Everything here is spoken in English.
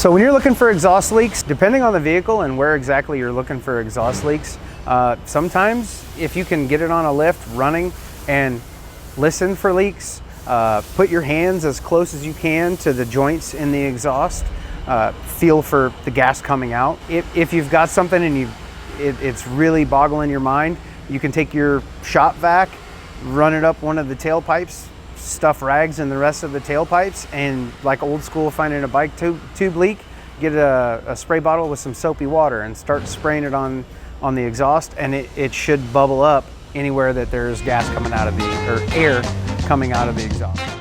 So when you're looking for exhaust leaks, depending on the vehicle and where exactly you're looking for exhaust leaks, sometimes if you can get it on a lift running and listen for leaks, put your hands as close as you can to the joints in the exhaust, feel for the gas coming out. If you've got something and it's really boggling your mind, you can take your shop vac, run it up one of the tailpipes, stuff rags in the rest of the tailpipes, and like old school finding a bike tube leak, get a spray bottle with some soapy water and start spraying it on the exhaust, and it should bubble up anywhere that there's gas coming out of or air coming out of the exhaust.